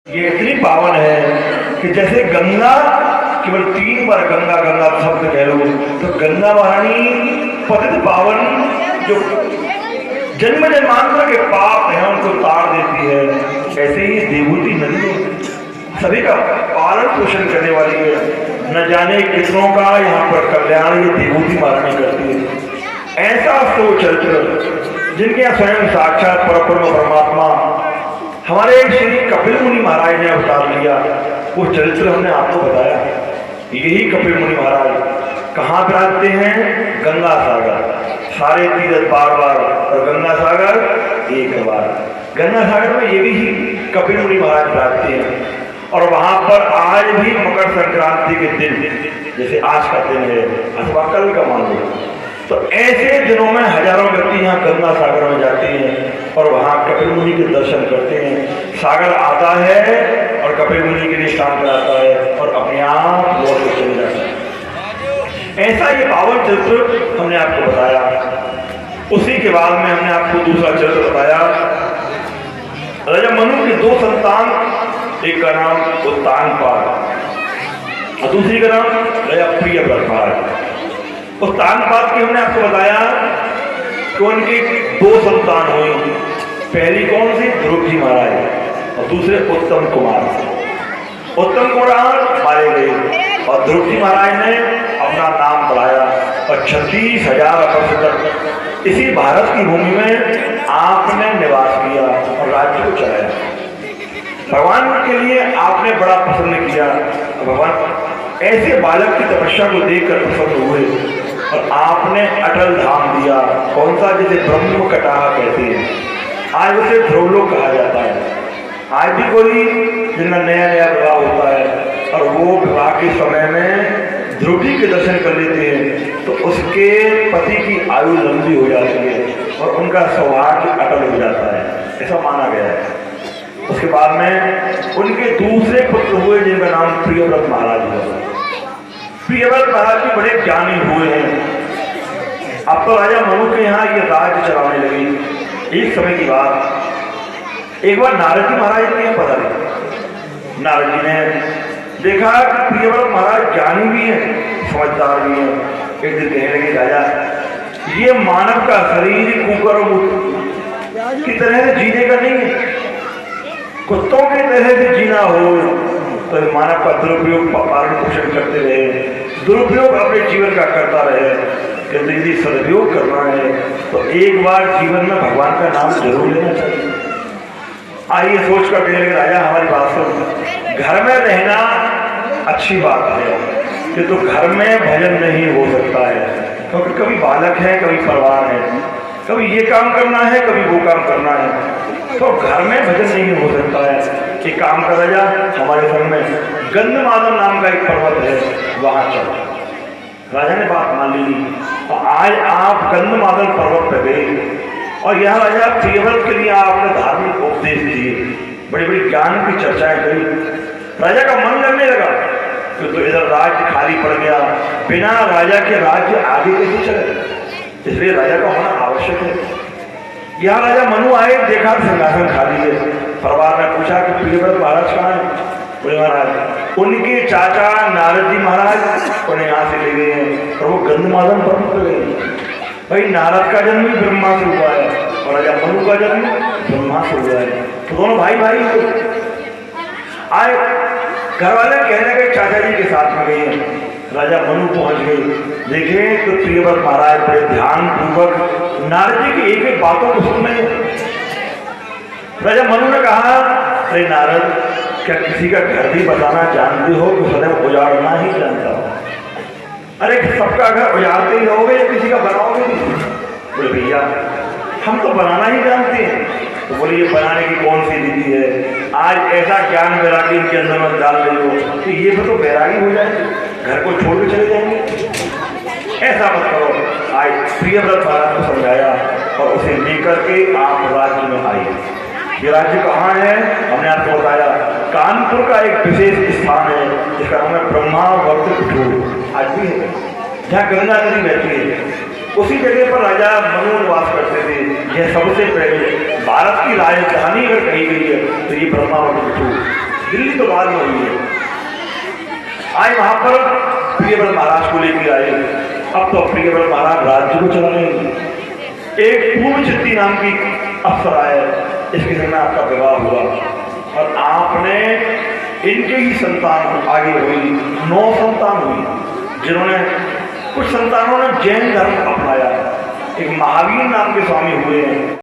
ये इतनी पावन है कि जैसे गंगा केवल 3 बार गंगा गंगा शब्द कह लो तो गंगा महारानी पतित पावन जो जन्म जन्मांतर के पाप हैं उनको तार देती है। ऐसे ही देवूती नदी सभी का पालन पोषण करने वाली है। न जाने कितनों का यहाँ पर कल्याण ये देवूती महारानी करती है। ऐसा तो चरित्र जिनके यहाँ स्वयं साक्षात परब्रह्म परमात्मा हमारे श्री कपिल मुनि महाराज ने अवतार लिया, वो चरित्र हमने आपको बताया। यही कपिल मुनि महाराज कहाँ विराजते हैं? गंगा सागर। सारे तीर्थ बार बार और गंगा सागर एक बार। गंगा सागर में ये भी कपिल मुनि महाराज विराजते हैं। और वहां पर आज भी मकर संक्रांति के दिन, जैसे आज का दिन है अथवा कल का मान लो, तो ऐसे दिनों में हजारों व्यक्ति यहाँ गंगा सागर में जाते हैं और वहाँ कपिल मुनि के दर्शन करते हैं। सागर आता है और कपिल मुनि के लिए स्नान कराता है और अपने आप लौट के चले जाता है। ऐसा ये पावन चरित्र हमने आपको बताया। उसी के बाद में हमने आपको दूसरा चरित्र बताया। राजा मनु के 2 संतान, एक का नाम उत्तानपाद और दूसरी का नाम राजा प्रियव्रत। उत्तानपाद की हमने आपको बताया कि उनकी 2 संतान हुई। पहली कौन सी? ध्रुव जी महाराज और दूसरे उत्तम कुमार। उत्तम कुमार मारे गए और ध्रुव जी महाराज ने अपना नाम बढ़ाया और 36,000 वर्ष तक इसी भारत की भूमि में आपने निवास किया और राज्य को चलाया। भगवान के लिए आपने बड़ा पसंद किया। भगवान ऐसे बालक की तपस्या को देखकर प्रसन्न हुए और आपने अटल धाम दिया। कौन सा? जिसे ब्रह्म कटाह कहते हैं। आज उसे ध्रुवलोक कहा जाता है। आज भी कोई जिनका नया नया विवाह होता है और वो विवाह के समय में ध्रुव जी के दर्शन कर लेते हैं तो उसके पति की आयु लंबी हो जाती है और उनका सौभाग्य अटल हो जाता है, ऐसा माना गया है। उसके बाद में उनके दूसरे पुत्र हुए जिनका नाम प्रियव्रत महाराज हुआ। प्रियव्रत महाराज भी बड़े ज्ञानी हुए हैं। अब तो राजा मनु के यहाँ ये राज्य चलाने लगे। एक समय की बात, एक बार नारद जी महाराज के यहाँ पता नहीं, नारद जी ने देखा कि प्रियव्रत महाराज ज्ञानी भी हैं, समझदार भी हैं। एक दिन कहने लगे, राजा ये मानव का शरीर कुकर्म की तरह से जीने का नहीं है। कुत्तों की तरह से जीना हो तो मानव का दुरुपयोग पालन पोषण करते रहे, दुरुपयोग अपने जीवन का करता रहे। कहते यदि सदुपयोग करना है तो एक बार जीवन में भगवान का नाम जरूर लेना चाहिए। आइए सोच कर कहने लगे, राजा हमारी बात सुन, घर में रहना अच्छी बात है कि तो घर में भजन नहीं हो सकता है क्योंकि कभी बालक है, कभी परिवार है, कभी ये काम करना है, कभी वो काम करना है, तो घर में भजन नहीं हो सकता है। एक काम कर राजा, हमारे घर में गंधमादन नाम का एक पर्वत है, वहां चलो। राजा ने बात मान ली और आज आप गंधमादन पर्वत पर गए और यहाँ राजा प्रियव्रत के लिए आपने धार्मिक उपदेश दिए, बड़ी बड़ी ज्ञान की चर्चाएं करी। राजा का मन लगने लगा कि तो इधर राज्य खाली पड़ गया, बिना राजा के राज्य आगे कैसे चले, इसलिए राजा का होना आवश्यक है। यहाँ राजा मनु आए, देखा सिंहासन खाली है। परिवार ने पूछा कि प्रियव्रत महाराज कहाँ है? बोले महाराज उनके चाचा नारद जी महाराज उन्हें यहाँ से ले गए हैं और वो गंधमादन पर्वत पर गए। भाई नारद का जन्म भी ब्रह्मा से हुआ है और राजा मनु का जन्म ब्रह्मा से हुआ है, तो दोनों भाई भाई आए। घर वाले कहने गए चाचा जी के साथ में गए हैं। राजा मनु पहुंच गए, देखे तो प्रियव्रत महाराज बड़े ध्यान पूर्वक नारद जी की एक एक बातों को सुन रहे हैं। राजा मनु ने कहा, अरे नारद क्या किसी का घर भी बताना जानते हो कि सदैव उजाड़ना ही जानता हो? अरे सबका घर उजाड़ते ही रहोगे या किसी का बनाओगे नहीं? बोले भैया हम तो बनाना ही जानते हैं। तो बोले ये बनाने की कौन सी विधि है? आज ऐसा ज्ञान वैरागी इनके अंदर में डाल रही हो कि ये तो वैरागी हो जाएंगे, घर को छोड़ के चले जाएंगे। ऐसा मत करो। आज प्रियव्रत महाराज को समझाया और उसे लेकर के आप राज्य में आए। ये राज्य कहाँ है? हमने आपको बताया कानपुर का एक विशेष स्थान है जिसका नाम है ब्रह्मावर्त कुटीर। आज भी है जहाँ गंगा नदी बहती है, उसी जगह पर राजा मनु निवास करते थे। यह सबसे पहले भारत की राजधानी अगर कही गई है तो ये ब्रह्मावर्त कुटीर। दिल्ली तो बाद में हुई है। आए वहां पर प्रियव्रत महाराज को लेकर आए। अब तो प्रियव्रत महाराज राज्य को चला रहे हैं। एक पूर्व चित्ती नाम की अफसर आए, इसके घर में आपका विवाह हुआ और आपने इनके ही संतान आगे हुई, 9 संतान हुई, जिन्होंने कुछ संतानों ने जैन धर्म अपनाया। एक महावीर नाम के स्वामी हुए हैं।